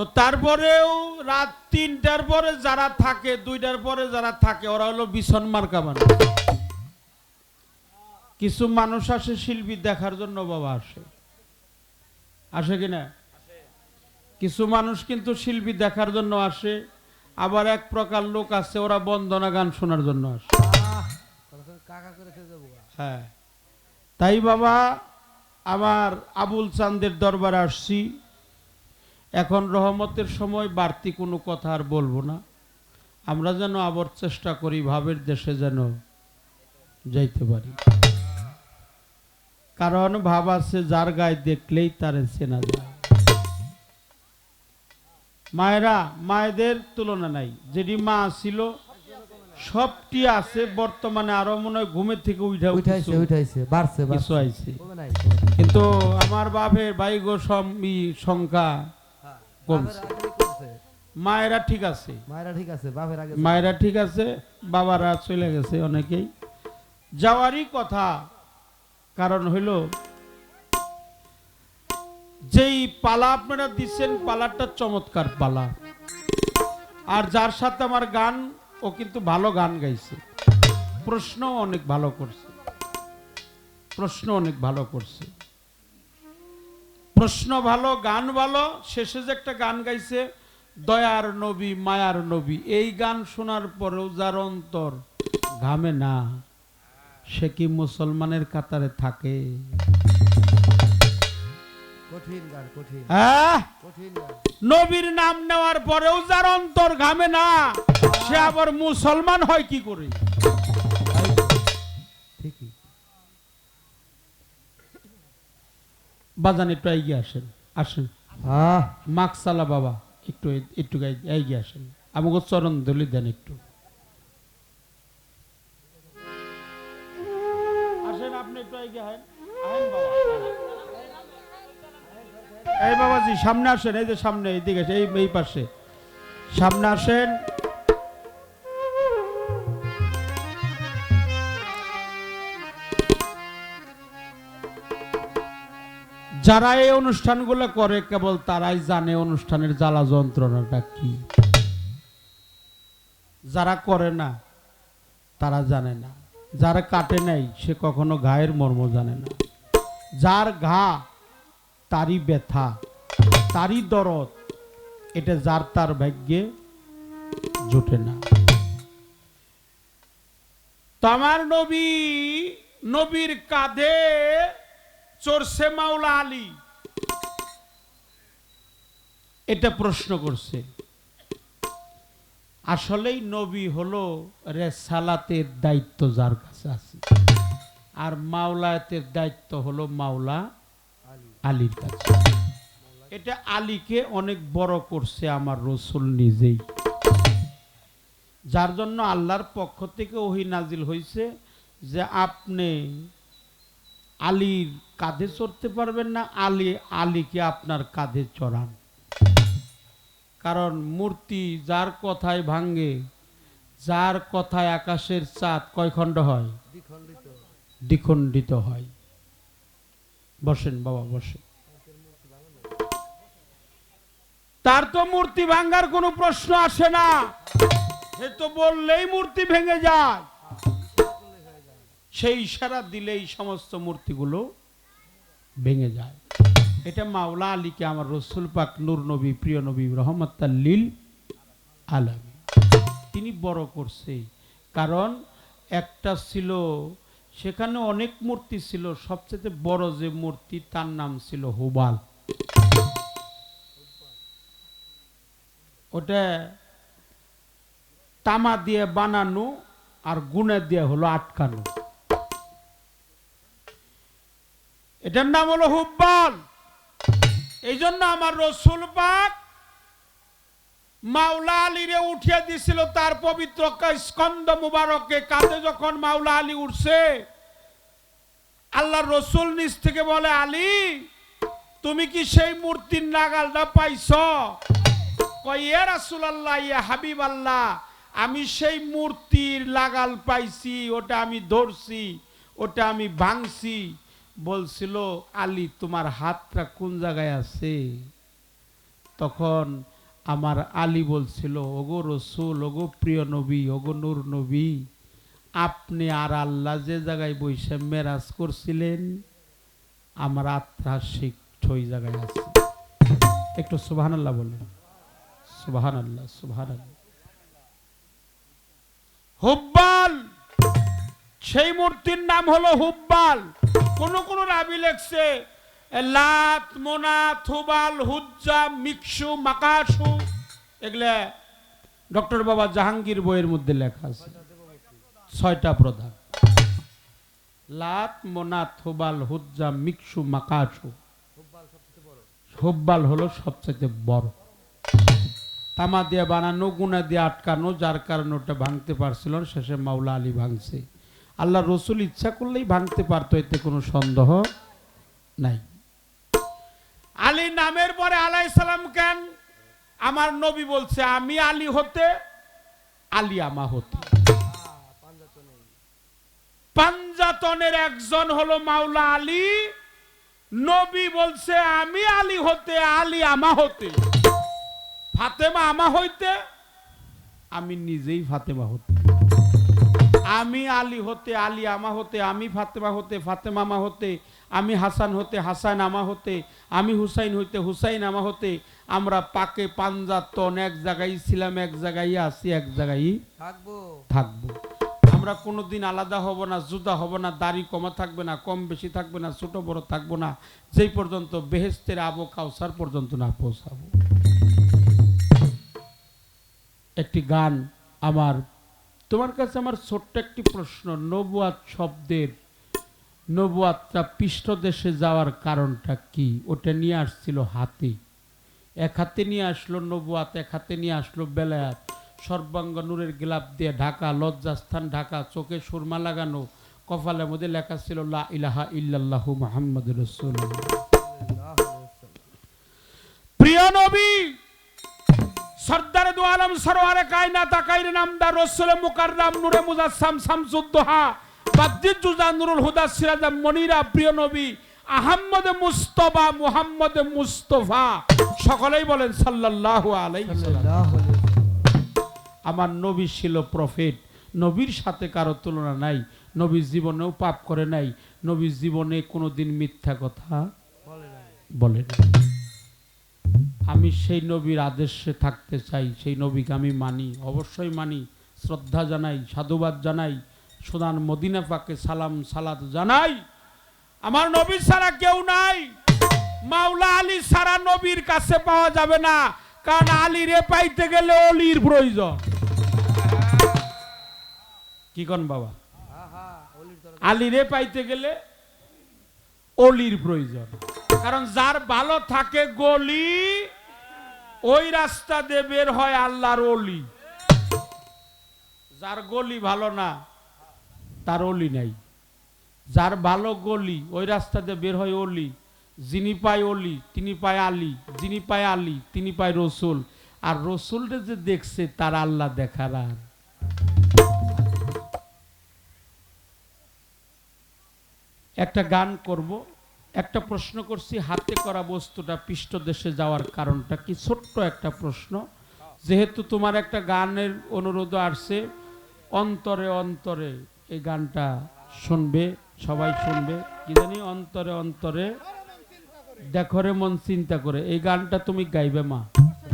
তো তারপরেও রাত ৩টার পরে যারা থাকে, ২টার পরে যারা থাকে, ওরা হলো বিছন মার্কা মানুষ। কিছু মানুষ আসে শিল্পী দেখার জন্য, বাবা আসে, আসে কিনা? কিছু মানুষ কিন্তু শিল্পী দেখার জন্য আসে, আবার এক প্রকার লোক আছে ওরা বন্দনা গান শোনার জন্য আসে। হ্যাঁ, তাই বাবা আমার আবুল চাঁদের দরবারে আসছি। এখন রহমতের সময় বাড়তি কোনো কথা আর বলবো না। আমরা যেন আবার চেষ্টা করি ভাবের দেশে যেন যাইতে পারি, কারণ ভাব আছে যার গায়ে দেখলেই তারে চেনা যায়। মায়েরা, মায়েদের তুলনা নাই। যেটি মা ছিল সবটি আছে বর্তমানে, আরো মনে হয় ঘুমের থেকে কিছু আইছে, কিন্তু আমার বাপের ভাই গো সংখ্যা কমছে। মায়েরা ঠিক আছে, মায়েরা ঠিক আছে, বাবারা চলে গেছে অনেকেই, যাওয়ারই কথা। কারণ হইল যেই পালা আপনারা দিচ্ছেন, পালাটা চমৎকার পালা। আর যার সাথে আমার গান, ও কিন্তু ভালো গান গাইছে, প্রশ্ন অনেক ভালো করছে, প্রশ্ন অনেক ভালো করছে, প্রশ্ন ভালো, গান ভালো। শেষে যে একটা গান গাইছে, দয়ার নবী মায়ার নবী, এই গান শোনার পরেও যার অন্তর ঘামে না, সে কি মুসলমানের কাতারে থাকে? নবীর নাম নেওয়ার পরেও যার অন্তর ঘামে না, সে আবার মুসলমান হয় কি করে? বাজান একটু এগিয়ে আসেন, আসেন মাকসালা বাবা, একটু একটু এগিয়ে আসেন, আমাকে চরণ ধুলি দেন একটু। আসেন আপনি একটু এগিয়ে আসেন, আসেন বাবা। এই বাবাজি সামনে আসেন, এই যে সামনে, এইদিকে এই পাশে সামনে আসেন। যারা এই অনুষ্ঠানগুলো করে কেবল তারাই জানে অনুষ্ঠানের জ্বালা যন্ত্রণাটা কি। যারা করে না তারা জানে না, যারা কাটে নাই সে কখনো ঘায়ের মর্ম জানে না। যার ঘা তারই ব্যথা, তারই দরদ, এটা যার তার ভাগ্যে জোটে না। তো আমার নবী, নবীর কাঁধে চড়ছে মাওলা আলী, এটা প্রশ্ন করছে। আসলেই নবী হলো রেসালাতের দায়িত্ব যার কাছে আছে, আর মাওলায়াতের দায়িত্ব হলো মাওলা আলীর কাছে। এটা আলীকে অনেক বড় করছে আমার রসুল নিজেই, যার জন্য আল্লাহর পক্ষ থেকে ওহী নাজিল হয়েছে যে আপনি আলীর কাঁধে চড়তে পারবেন না, আলীকে আপনার কাঁধে চড়ান। কারণ মূর্তি যার কথায় ভাঙ্গে, যার কথায় আকাশের চাঁদ কয় খণ্ড হয়? দ্বিখণ্ডিত হয়। বসেন বাবা, বসেন। তার তো মূর্তি ভাঙ্গার কোনো প্রশ্ন আসে না, সে তো বললেই মূর্তি ভেঙে যায়, সেই ইশারা দিলেই সমস্ত মূর্তিগুলো ভেঙে যায়। এটা মাওলা আলীকে আমার রসুল পাক নূর নবী, প্রিয় নবী, রহমাতাল লিল আলামিন, তিনি বড় করছে। কারণ একটা ছিল, সেখানে অনেক মূর্তি ছিল, সবচেয়ে বড় যে মূর্তি তার নাম ছিল হুবাল। ওটা তামা দিয়ে বানানো আর গুণে দিয়ে হলো আটকানো, এটার নাম হলো হুব্বাল। এই জন্য আমার রসুল পাক মাওলা আলীরে উঠিয়ে দিছিল তার পবিত্র স্কন্দ মুবারকে। কাঁধে যখন মাওলা আলী উঠছে, আল্লাহ রসুল নিজ থেকে বলে, আলী তুমি কি সেই মূর্তির নাগালটা পাইছ? কয় ইয়া রাসূলুল্লাহ, ইয়া হাবিব আল্লাহ, আমি সেই মূর্তির লাগাল পাইছি, ওটা আমি ধরছি, ওটা আমি ভাঙছি। বলছিল, আলী তোমার হাতটা কোন জায়গায় আছে? তখন আমার আলী বলছিল, ওগো রসুল, ওগো প্রিয় নবী, ওগো নূর নবী, আপনি আর আল্লাহ যে জায়গায় বসে মেরাজ করছিলেন, আমার আত্মা শিখ ওই জায়গায় আছে। একটু সুবহানাল্লাহ বলেন, সুবহানাল্লাহ, সুবহানাল্লাহ। হুব্বাল, সেই মূর্তির নাম হলো হুব্বাল। কোন কোন রাবি লেখছে লাত, মোনাত, হুবাল, হুজ্জা, মিকসু, মাকাসু, এগুলা ডক্টর বাবা জাহাঙ্গীর বইয়ের মধ্যে লেখা আছে। 6টা প্রধান, লাত, মোনাত, হুবাল, হুজ্জা, মিকসু, মাকাসু। হুব্বাল হলো সবচেয়ে বড়, তামা দিয়ে বানানো, গুনা দিয়ে আটকানো, যার কারণে ওটা ভাঙতে পারছিল, শেষে মাওলা আলী ভাঙছে। আল্লাহ রসুল ইচ্ছা করলেই ভাঙতে পারতো, এতে কোনো সন্দেহ নাই। আলী নামের পরে আলাইহিস সালাম কেন? আমার নবী বলছে, আমি আলী হতে, আলী আমা হতে। পাঞ্জাতনের একজন হলো মাওলা আলী। নবী বলছে, আমি আলী হতে, আলী আমা হতে। ফাতেমা আমা হইতে, আমি নিজেই ফাতেমা হতে। আমি আলী হতে, আলী আমা হতে, আমি ফাতেমা হতে, ফাতেমা আমা হতে, আমি হাসান হতে, হাসান আমা হতে, আমি হুসাইন হইতে, হুসাইন আমা হতে। আমরা পাকে পাঞ্জাতন, এক জায়গায় ছিলাম, এক জায়গায় আছি, এক জায়গায় থাকবো। আমরা কোনোদিন আলাদা হব না, জুদা হব না, দাড়ি কমা থাকবে না, কম বেশি থাকবে না, ছোট বড় থাকবো না, যেই পর্যন্ত বেহেশতের আবু কাউসার পর্যন্ত না পৌঁছাবো। একটি গান আমার, তোমার কাছে আমার ছোট্ট একটি প্রশ্ন, নবুয়াত শব্দের, নবুয়াতটা পৃষ্ঠদেশে যাওয়ার কারণটা কি? ওটা নিয়ে আসছিল হাতে, এক হাতে নিয়ে আসলো নবুয়াত, এক হাতে নিয়ে আসলো বেলায়াত, সর্বাঙ্গ নূরের গিলাপ দিয়ে ঢাকা, লজ্জাস্থান ঢাকা, চোখে সুরমা লাগানো, কপালের মধ্যে লেখা ছিল লা ইলাহা ইল্লাল্লাহু মুহাম্মাদুর রাসূলুল্লাহ। প্রিয় নবী সরদার দু আলম সরওয়ারে কায়নাত আকাইরে নামদার রাসূল মুকাররম নূরে মুজাসসাম শামসুদ্দোহা বাদ্দিদ জুজা নুরুল হুদা সিরাজ মনিরা, প্রিয় নবী আহমদ মুস্তাফা, মুহাম্মদ মুস্তাফা, সকলেই বলেন সাল্লাল্লাহু আলাইহি ওয়াসাল্লাম। আমার নবী ছিল প্রফেট, নবীর সাথে কারো তুলনা নাই। নবী জীবনেও পাপ করে নাই, নবী জীবনে কোনোদিন মিথ্যা কথা বলে নাই। আমি সেই নবীর আদেশে থাকতে চাই, সেই নবীকে আমি মানি, অবশ্যই মানি, শ্রদ্ধা জানাই, সাধুবাদ জানাই, সুদান মদিনা পাকে সালাম সালাত জানাই। আমার নবী ছাড়া কেউ নাই, মাওলা আলী ছাড়া নবীর কাছে পাওয়া যাবে না, কারণ আলীরে পাইতে গেলে অলির প্রয়োজন। কি কোন বাবা? আলীরে পাইতে গেলে অলির প্রয়োজন, কারণ যার ভালো থাকে গলি, ওই রাস্তা দিয়ে বের হয় আল্লাহর অলি। যার গলি ভালো না, তার অলি নাই। যার ভালো গলি, ওই রাস্তা দিয়ে বের হয় অলি। যিনি পায় অলি, তিনি পায় আলী, যিনি পায় আলী, তিনি পায় রসুল। আর রসুলরে যে দেখছে, তার আল্লাহ দেখার। আর একটা গান করব, একটা প্রশ্ন করছি, হাতে করা বস্তুটা পৃষ্ঠদেশে যাওয়ার কারণটা কি? ছোট্ট একটা প্রশ্ন, যেহেতু তোমার একটা গানের অনুরোধ আসছে, অন্তরে অন্তরে এই গানটা শুনবে, সবাই শুনবে। কি জানি, অন্তরে অন্তরে দেখো রে মন চিন্তা করে, এই গানটা তুমি গাইবে মা,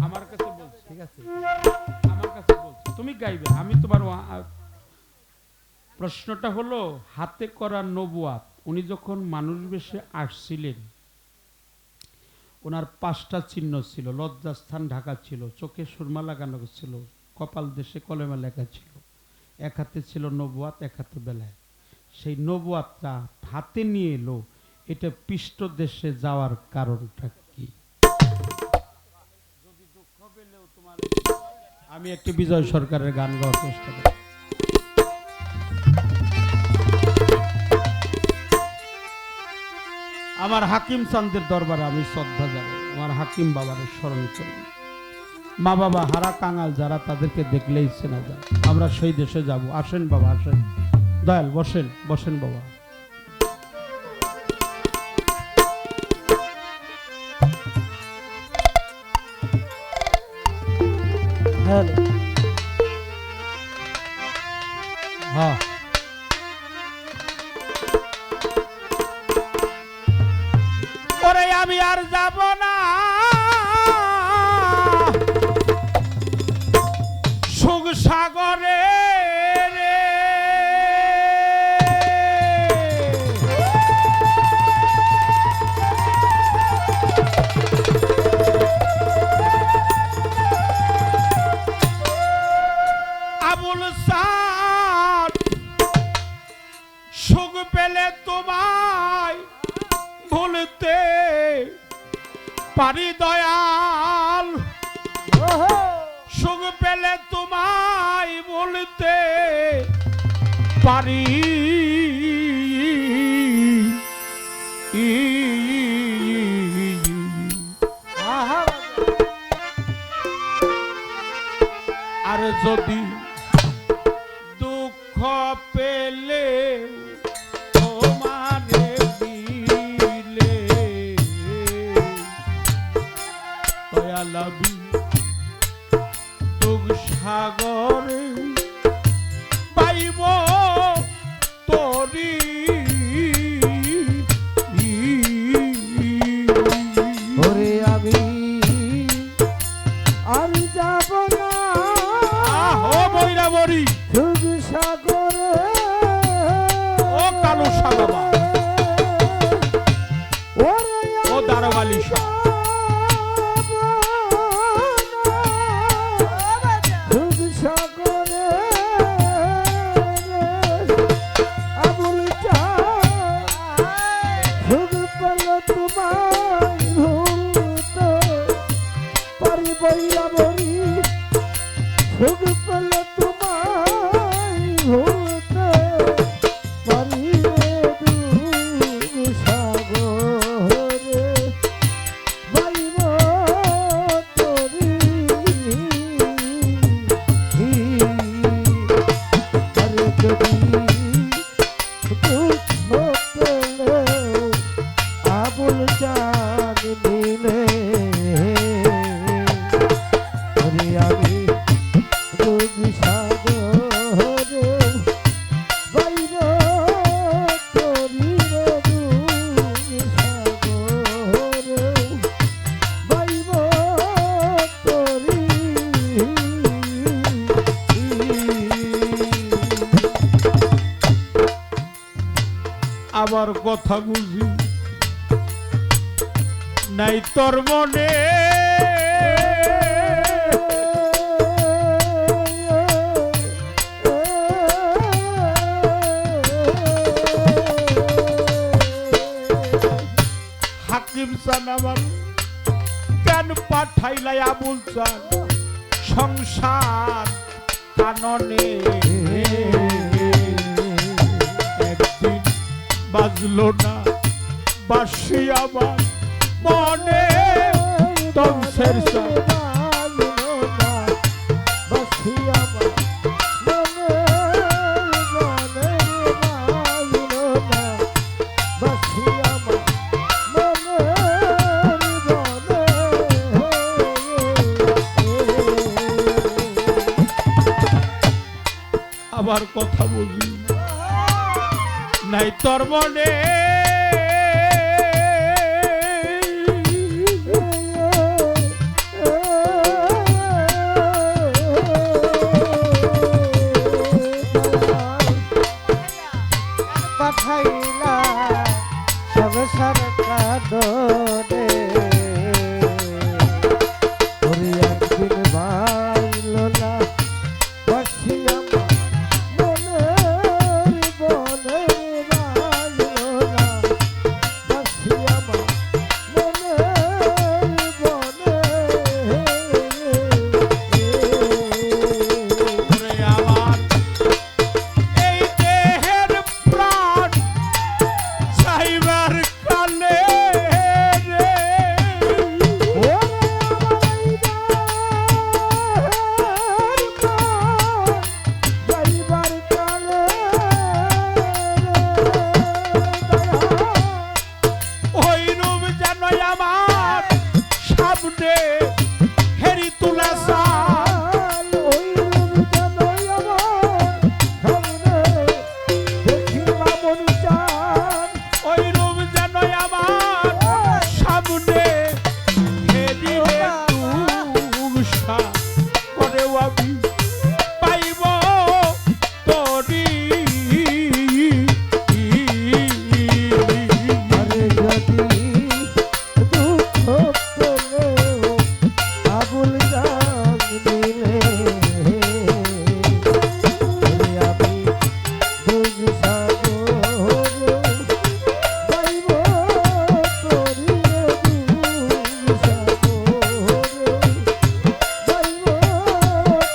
আমার কাছে বলছি, ঠিক আছে? আমার কাছে বলছি, তুমি গাইবে, আমি তোমার। প্রশ্নটা হলো, হাতে করা নবুয়াত, উনি যখন মানুষ বেশে আসছিলেন, ওনার 5টা চিহ্ন ছিল। লজ্জাস্থান ঢাকা ছিল, চোখে সুরমা লাগানো ছিল, কপাল দেশে কলেমা লেখা ছিল, এক হাতে ছিল নবুয়াত, এক হাতে বেলায়। সেই নবুয়াতটা হাতে নিয়ে এলো, এটা পৃষ্ঠ দেশে যাওয়ার কারণটা কি? যদি দুঃখ পেলেও তোমার, আমি একটি বিজয় সরকারের গান গাওয়ার চেষ্টা করি। আমার হাকিম চান্দের দরবারে আমি শ্রদ্ধা জানাই, আমার হাকিম বাবার স্মরণ করি। মা বাবা হারা কাঙাল যারা, তাদেরকে দেখলেই চেনা যায়। আমরা সেই দেশে যাব। আসেন বাবা, আসেন, দয়াল বসেন, বসেন বাবা। হ্যাঁ ওরে আমি আর যাব না সুখ সাগরে রে আবুল সাদ সুখ পেলে তোমায় ভুলতে পারি দয়াল সুখ পেলে তোমায় ভুলতে পারি আর যদি দুঃখ পেলে তোমারে দিলে দয়ালাবি দুঃখ সাগরে পাইব তোরি ওরে আমি আর যাব না ও বইরা বড়ি সুখ সাগরে ও কালু সাবাবা ওরে ও দারোগালি শাহ সুখ সাগরে আবুল চাঁদ সুখ পেল তোমায় ভুলতে পারি বইলা বলি সুখ পেল তোমায় ভুলতে পারি দুঃখ সাগরে বাইব তোরি আরে যদি দুঃখ পেলেও আবুল চাঁদ নিলে ওরে আমি দুঃখ সাগরে বাইব তোরি দুঃখ সাগরে বাইব তোরি আবার কথা বুঝি নাই তোর মনে হাকিম সান আমার কেন পাঠাইলাই আবুল চান সংসার কাননে একদিন বাজলো না বাসি আমার মনে তমসের আবার কথা বলি নাই তোর মনে পাঠাইলা সংসার কাঁদনে ওরে একদিন ভাইল না বাসি আমার মনের বনে ভাইল না বাসি আমার মনের বনে ওরে আমার এই দেহের প্রাণ চাইবার কালে রে নিলে আমি দুধ সাগরে যাইব তোরি দুধ সাগরে যাইব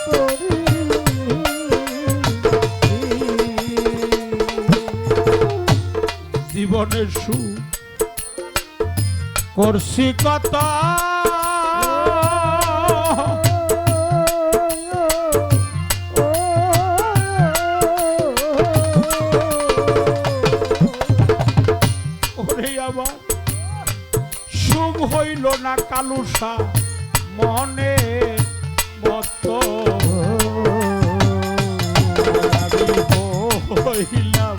তোরি জীবনের সুখ করছি কত ওরে আমার সুখ হইল না কালুসা মনে মত আমি হইলাম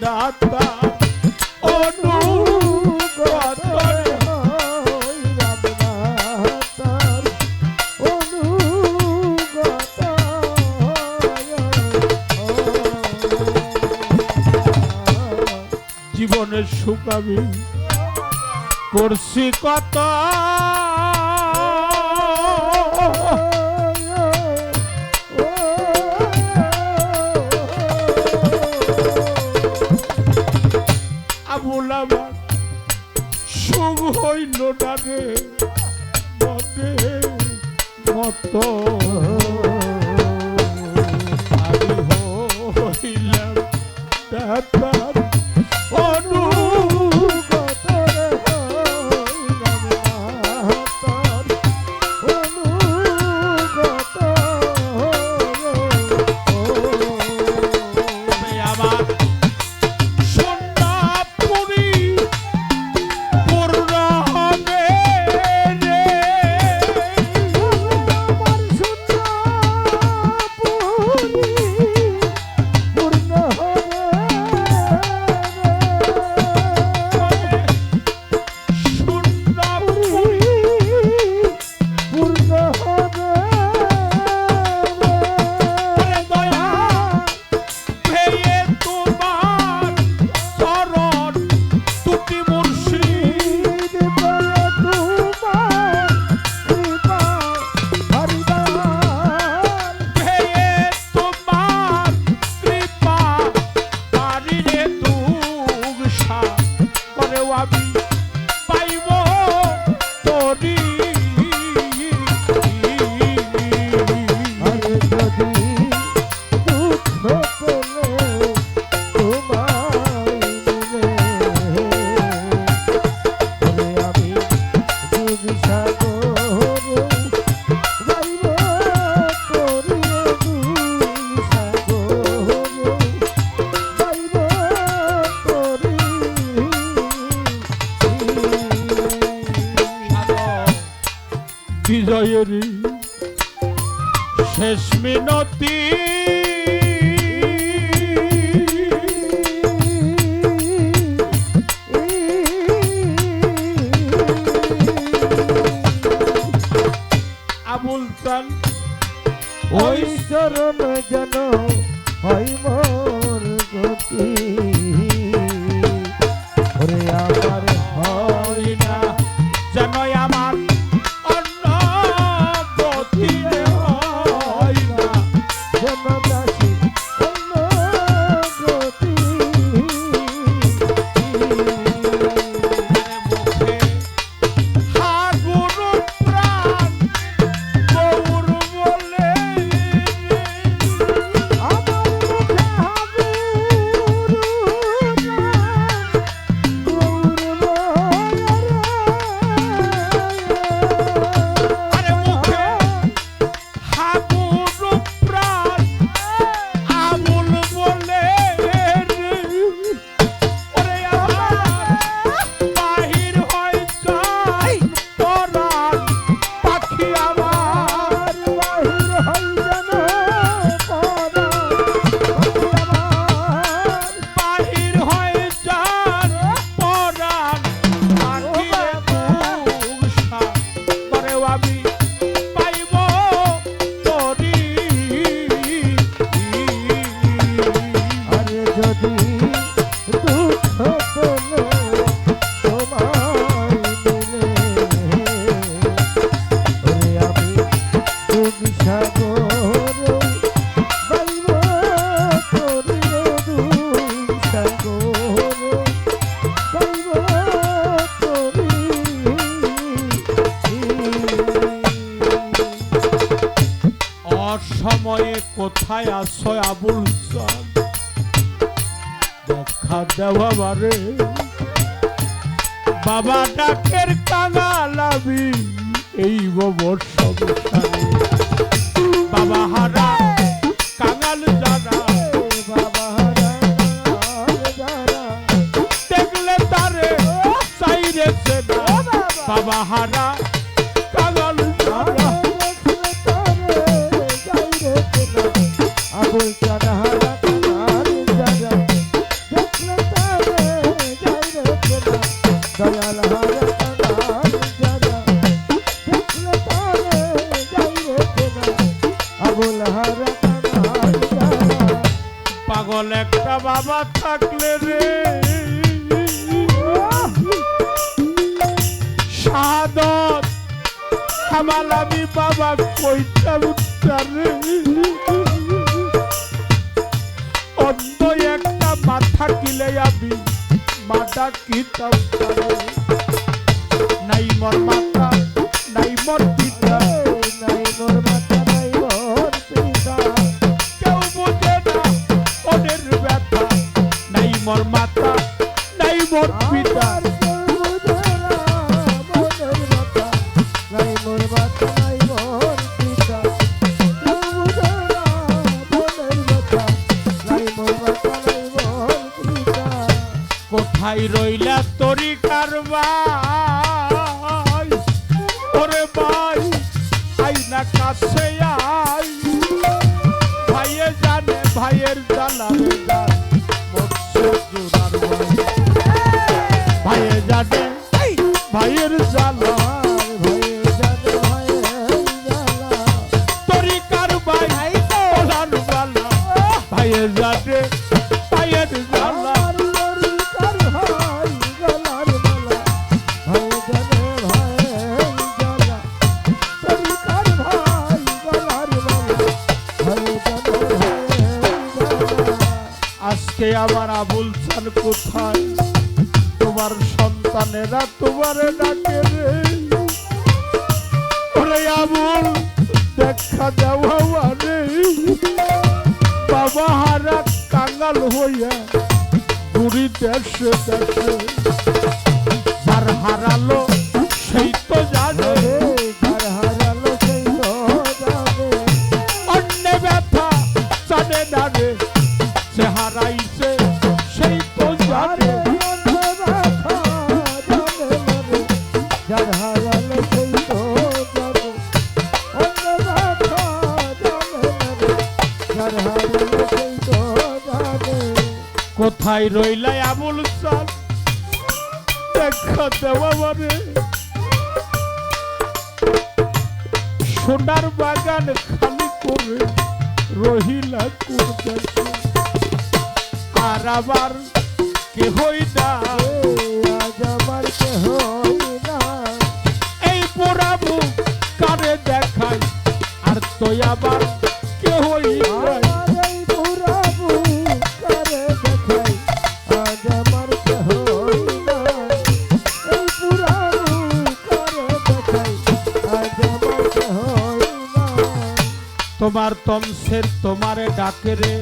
দাতা অনুগত জীবনের সুখ আমি করছি কত আবুল আমার সুখ হইল না রে মনে মত আমি হইলাম দাতার অনুগত আমার সোনাপুরি পূর্ণ হবে রে বিজয়ের শেষ মিনতি আবুল চান ওই চরণ যেন হয় মোর গতি ওরে আমার হয় না যেন আমার অন্য গতি হয় না যেন দাসী অন্য গতি মুখে হাগুর প্রাণ গৌর বলে আমার মুখে হাগুর অসময়ে কোথায় আছো আবুল চাঁদ দেখা দেওয়া বারে বাবা ডাকের কাঙালাবি এই ববর সংসারে বাবা হারা কাঙাল যারা বাবা যারা দেখলে তারে চাইরে সেনা বাবা হারা কাঙাল যারা আবুল চাঁদ হারা কাঙাল যারা দেখলে তারে যাইরে চেনা দয়াল হারা কাঙাল যারা দেখলে তারে যাইরে চেনা আবুল হারা কাঙাল যারা পাগল একটা বাবা থাকলে রে শাহাদত হামাল আমি বাবা কইতাম রে অন্য একটা মাথা কিলে আমি মাথা কিতাম নাই মর মাথা নাই মর পিতা নাই মোর মাথা নাই মোর পিতা কেউ বোঝে না ওদের ব্যথা নাই মর মাথা নাই মোর পিতা কোথায় রইলা তরি কারবাই ওরে ভাই আই না কাছে আই ভাইয়ে জানে ভাইয়ের জ্বালা মরছে জোরার ভাই ভাইয়ে জানে ভাইয়ের জ্বালা তরি কারবাই ওলার বালা ভাইয়ে জানে ভাইয়ের জ্বালা আজকে আমার আবুল চান কোথায় তোমার সন্তানেরা তোমার ডাকে রে ওরে আবুল দেখা যাওয়া রে বাবা হারা কাঙ্গাল হইয়া ঘুরি দেশে দেশে যার হারালো সেই তো জানে অন্য ব্যথা জানে না রে সে হারাইছে সেই তো জানে কোথায় রইলাই আবুল চাঁদ দেখা দেওয়া মানে সোনার বাগান খালি করে রহিলা করতেছে আর আবার কেহই না আজ আমার কেহই না এই পোড়াবু কারে দেখাই আর তো আবার কেহই নাই এই পুরাবু করে দেখাই আজ আমার কেহই না এই পুরাবু করে দেখাই আজ আমার কেহই না তোমার তমসের তোমারে ডাকে রে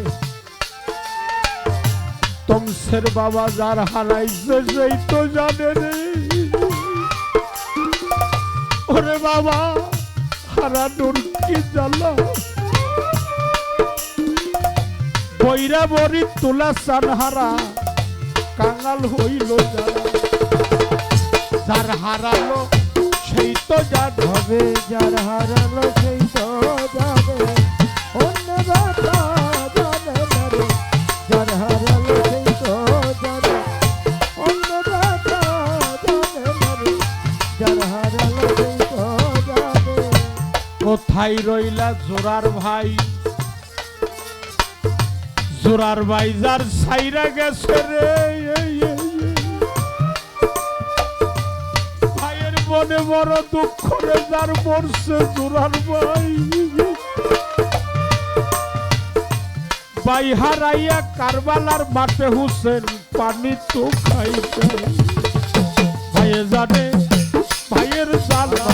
তমসের বাবা যার হারাইছে সেই তো জানে রে ওরে বাবা হারানোর কি জ্বালা বৈরা বরি তোলা সানহারা কাঙাল হইল যারা যার হারালো সেই তো জানে হবে যার হারালো সেই তো যাবে অন্য ব্যথা জানে না রে যার হারালো সেই তো জানে অন্য ব্যথা জানে না রে যার হারালো সেই তো যাবে কোথায় রইলা জোরার ভাই জোরার ভাই যার সাইরা গেছে রে ভাইয়ের মনে বড় দুঃখ রে যার মরছে জোরার ভাই ভাই হারাইয়া কারবালার মাঠে হুসেন পানি তো খাইছে ভাইয়ে জানে ভাইয়ের জ্বালা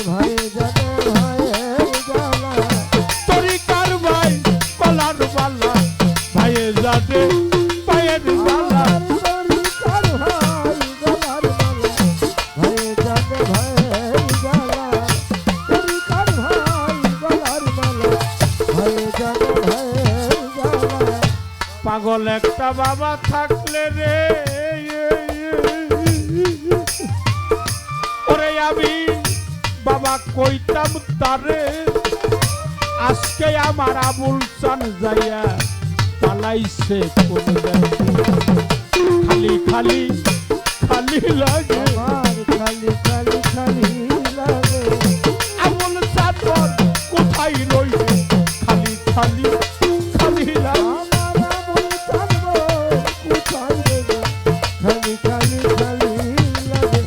ভাই জানে ভাইয়ের জ্বালা তরিকা পাগল একটা বাবা থাকলে রে ওরে আমি বাবা কইতাম তারে আজকে আমার আবুল চান যাইয়া পালাইছে কোন খালি খালি খালি লাগে আমার খালি খালি খালি লাগে আবুল চান কোথায় রইছে খালি খালি খালি লাগে আমার আবুল চাঁদ কোথায় গেল খালি খালি খালি লাগে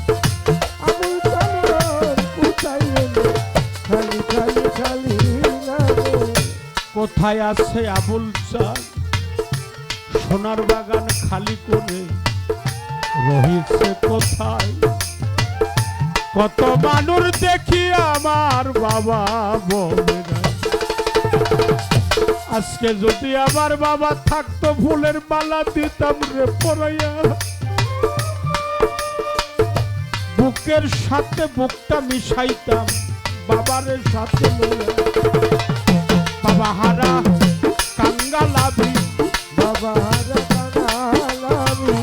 আবুল চাঁদ কোথায় গেল খালি খালি খালি লাগে কোথায় আছে আবুল চাঁদ সোনার বাগান খালি করে রহিছে কোথায় কত মানুষ দেখি আমার বাবা বলে নাই। আজকে যদি আমার বাবা থাকতো ফুলের মালা দিতাম রে পরাইয়া বুকের সাথে বুকটা মিশাইতাম বাবারের সাথে লইয়া বাবা হারা কাঙ্গালাবি বাবা রাগালামি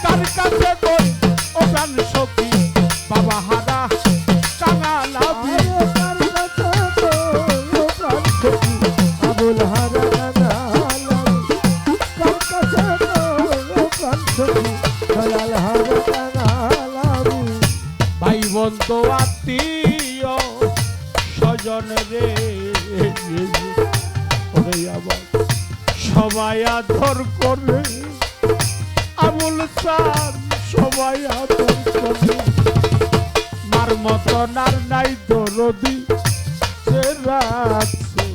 কার কাছে কই ও প্রাণ সখী বাবা হারা কাঙ্গালাবি আরে কার কাছে তো প্রাণ সখী আবুল হারা রাগালামি কার কাছে তো প্রাণ সখী দয়াল হারা রাগালামি ভাই বন্ধু আত্মীয় স্বজন রে ওরে আবার সবাই আদর করে আবুল চাঁদ সবাই আদর করে মার মতন আর নাই দরদি সে রাখছে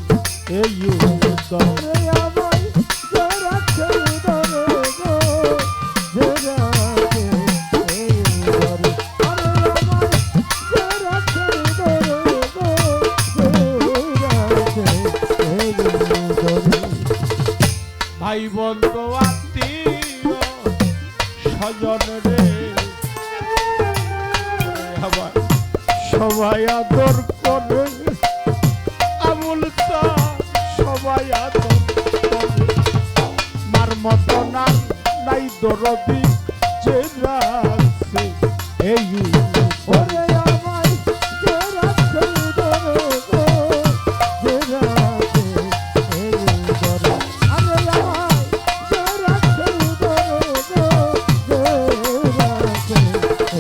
এই উদর। রে আমায় যারা ছেড়ে ধরে গো যারাকে এই ধরে আরে আমায় যারা ছেড়ে ধরে গো যারাকে এই ধরে ভাই বন্ধু আত্মীয় স্বজন রে আবার সবাই আদর করে আবুল চাঁদ সবাই আদর করে মার মতন আর নাই দরদি যে রাখছে এই ওরে আমায় যারা ছেড়ে ধরে গো যারাকে এই ধরে আরে আমায় যারা ছেড়ে ধরে গো যারাকে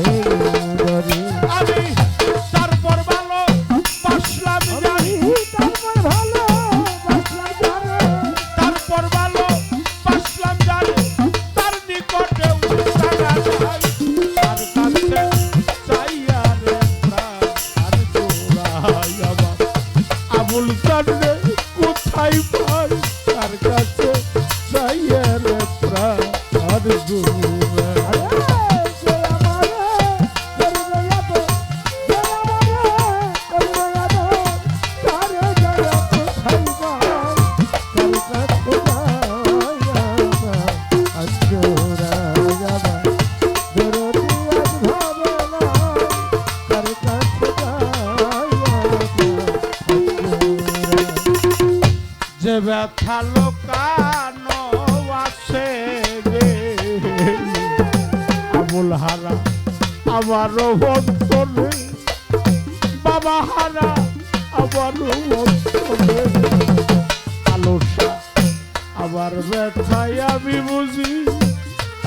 এই ধরে আমি তারপর ভালো বাসলাম জানি তারপর ভালো বাসলা জানে তারপর ভালো বাসলাম জানি তার নিকটে উঠানা যাই তার কাছে চাইয়া রে প্রাণ আর জোড়াই আমার আবুল চাঁদ রে কোথায় পাই তার কাছে চাইয়া রে প্রাণ আর জোড়াই আরে সে আমারে করবে যাবে সে আমারে করবে যাবে তারে যারা খাইবা কাল কাছে যাবা আজোরা যাবা দরদি আজ ভাবে না কার কাছে যাবা যে ব্যথা লোকানো আছে রে আবুল হারা আমারও অন্তরে বাবা হারা আমারও অন্তরে আলোসা আবার ব্যথায় আমি বুঝি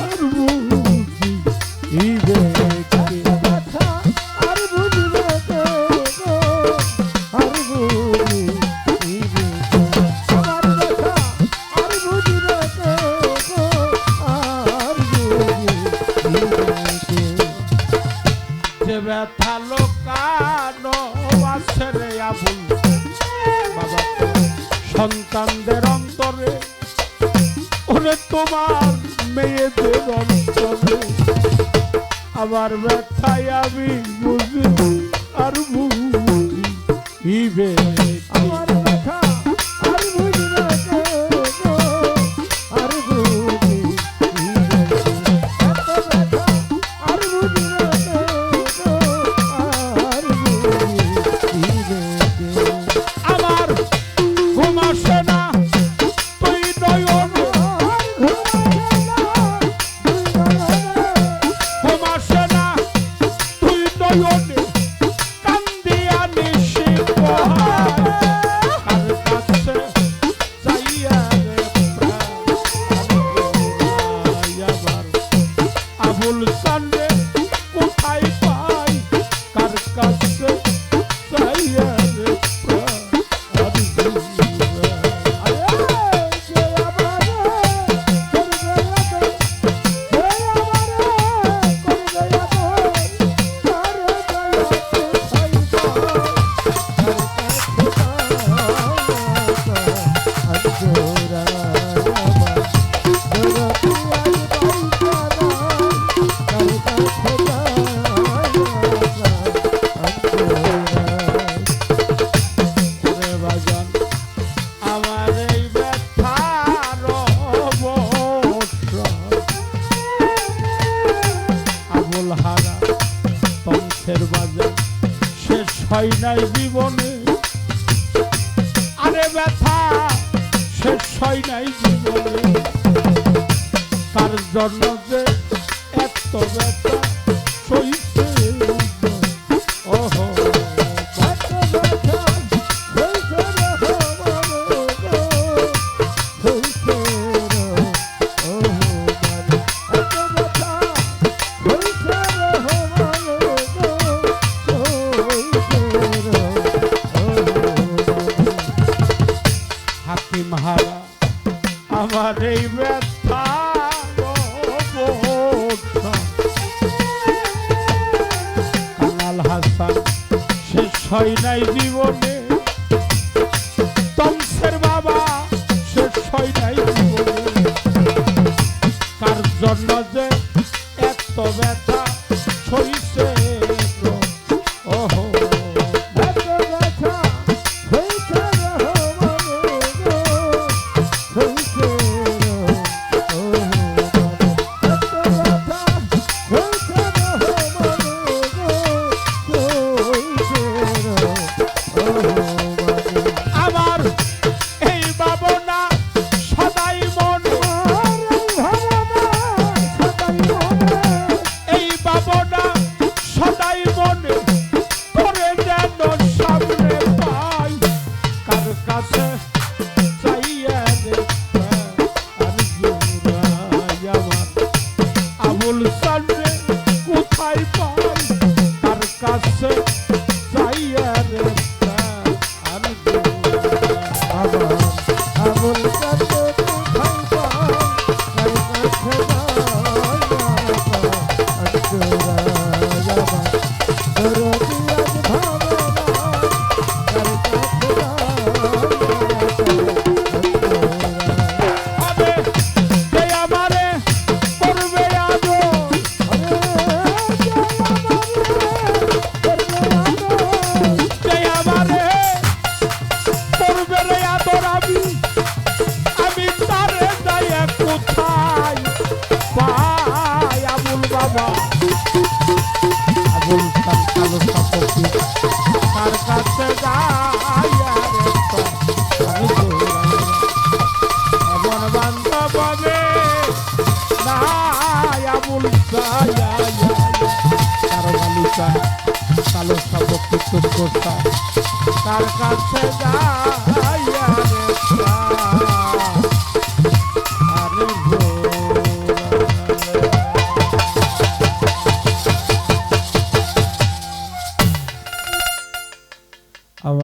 আর বুঝি এই দেখে কথা আর বুঝবে তো গো আর বুঝি আমার কথা আর বুঝবে তো গো আর বুঝি যে ব্যথা লোকানো আছে রে আবুল বাবা সন্তানদের অন্তরে ওরে তোমার মেয়েদের অন্তরে আমার ব্যথায় আমি বুঝি আর বুঝি আমার কথা আর বুঝবে তো গো আর বুঝি এত ব্যথা আর বুঝবে তো গো আর বুঝি আমার ঘুম আসে না তুই নয়ন ব্যথা শেষ হয় নাই জীবনে কার জন্য যে এত ব্যথা সইছে ওহো হাকিম হারা আমার এই ব্যথা কানাল হাসান শেষ হয় নাই জীবনে তমসের বাবা শেষ হয় নাই জীবনে কার জন্য যে এত ব্যথা সইছে ওহো আমার এই ভাবনা সদাই মনে এই ভাবনা সদাই মনে করে যেন সামনে পাই কার কাছে চাইয়া রে আর জোড়াই আমার আবুল সামনে কোথায় পাই কার কাছে চাইয়া রে তার কাছে এমন বান্ধব হবে আবুল কারো বালিকা কালো সাপক তার কাছে